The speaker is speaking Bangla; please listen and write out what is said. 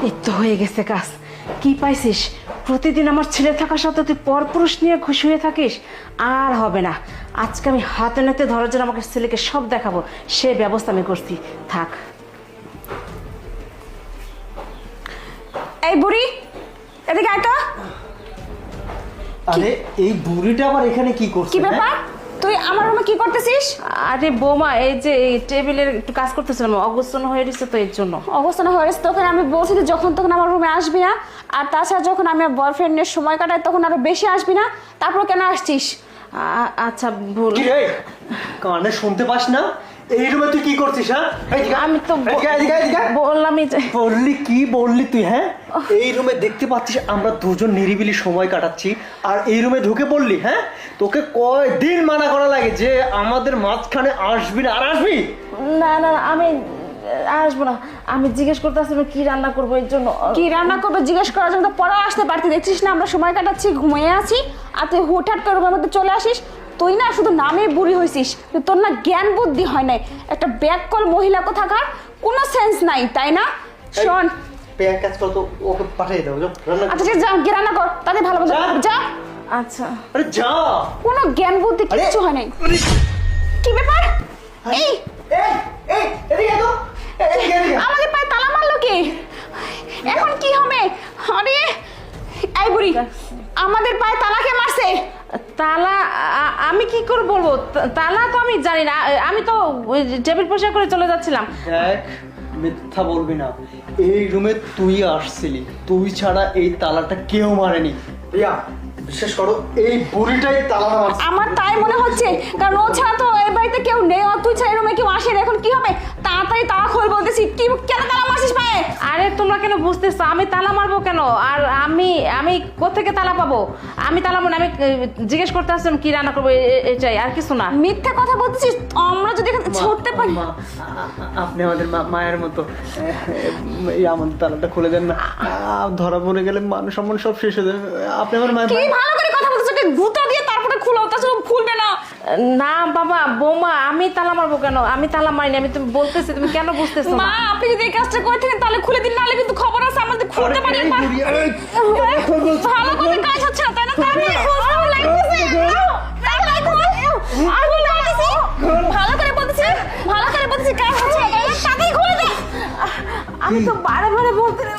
এই তো হয়ে গেছে কাজ। কি পাইছিস? প্রতিদিন আমার ছেলে থাকার সাথে তুই পরপুরুষ নিয়ে খুশি হয়ে থাকিস। আর হবে না, আজকে আমি হাতে নাতে ধরার জন্য আমাকে ছেলেকে সব দেখাবো, সে ব্যবস্থা আমি করছি। থাক। এই বুড়ি, এদিকে আয় তো। আরে এই বুড়িটা আবার এখানে কি করছে? কি ব্যাপার, তুই আমার রুমে কি করতেছিস? আরে বৌমা, এই যে এই টেবিলের একটু কাজ করতেছিলাম, অগোছালো হয়ে গেছে তো এর জন্য। অবস্থান হয়েছে তোকে আমি বলছি যে যখন তখন আমার রুমে আসবি না, আর তাছাড়া যখন আমি বয়ফ্রেন্ড নিয়ে সময় কাটাই তখন আরো বেশি আসবি না। তারপর কেন আসছিস? আচ্ছা ভুল। কি রে, কানে শুনতে পাস না? এই রুমে তুই কি করছিস? হ্যাঁ, আমি তো বললামই যে বললি তুই? হ্যাঁ, এই রুমে দেখতে পাচ্ছিস আমরা দুজন নিরিবিলি সময় কাটাচ্ছি, আর এই রুমে ঢুকে পড়লি? হ্যাঁ, তোকে কয়দিন মানা করা লাগে যে আমাদের মাঝখানে আসবি না? আর আসবি না না, আমি আসবো না। আমি জিজ্ঞেস করতেছিলাম কি রান্না করবো, এর জন্য। কি রান্না করবে জিজ্ঞেস করার জন্য তো পরেও আসতে পারতি। দেখছিস না আমরা সময় কাটাচ্ছি, ঘুমিয়ে আছি, আর তুই হুটহাট করে রুমের মধ্যে চলে আসিস। তুই না শুধু নামে বুড়ি হয়েছিস, তোর না জ্ঞান বুদ্ধি হয় নাই। একটা ব্যাককল মহিলা কোথাকার, কোনো সেন্স নাই, তাই না? শোন, পেয়ার কাজ কর তো, ওকে পাঠিয়ে দাও। আচ্ছা ঠিক আছে, যা গিয়ে রান্না কর, তাদের ভালো মতো যা। আচ্ছা। আরে যা। কোনো জ্ঞান বুদ্ধি কিচ্ছু হয় নাই। কি ব্যাপার? এই এদিকে তো, আমাদের পায়ে তালা মারলো কে? এখন কি হবে? আরে এই বুড়ি, আমাদের পায়ে তালা কে মারছে? তালা আমি কি করে বলবো? তালা তো আমি জানি না, আমি তো টেবিল পরিষ্কার করে চলে যাচ্ছিলাম। দেখ, মিথ্যা বলবি না। এই রুমে তুই আসছিলি, তুই ছাড়া এই তালাটা কেউ মারেনি। রিয়া, বিশেষ করো এই বুড়িটাই তালাটা মারছে। আমার তাই মনে হচ্ছে, কারণ ও ছাড়া তো এই বাড়িতে কেউ নেই, আর তুই ছাড়া রুমে কেউ আসে না। এখন কি হবে? তাড়াতাড়ি তালা খোল বলতেছি। কি কেন তালা মারছিস পায়ে? আরে তোমরা কেন বুঝতেছো? আমি তালা মারবো কেন? আর আমি কোত্থেকে তালা পাবো? আমি তালা মানে আমি জিজ্ঞেস করতে আসলাম কি রান্না করবো, এটাই, আর কিছু না। মিথ্যা কথা বলতেছিস। আমরা যদি এখানে ছুটতে পারি। আপনি আমাদের মায়ের মতো, এই আমাদের তালাটা খুলে দেন না। ধরা পড়ে গেলে মান সম্মান সব শেষ হয়ে যাবে। আপনি আমার মায়ের। কি ভালো করে কথা বলতেছিস? গুতা দিয়ে তারপরে খুলো, তাছাড়া খুলবে না। না বাবা, বৌমা, আমি তালা মারবো কেন? আমি তালা মারিনি, আমি তুমি বলতেছি, তুমি কেন বুঝতেছো মা, না? আপনি যদি এই কাজটা করে থাকেন তাহলে খুলে দিন, নাহলে কিন্তু খবর আছে আমাদের খুলতে পারি। ভালো করে কাজ হচ্ছে না, তাই না? ভালো লাগতেছে, ভালো করে বলতেছি, ভালো করে বলতেছি, কাজ হচ্ছে না, তাই না? তাড়াতাড়ি খুলে দে। আমি তো বারে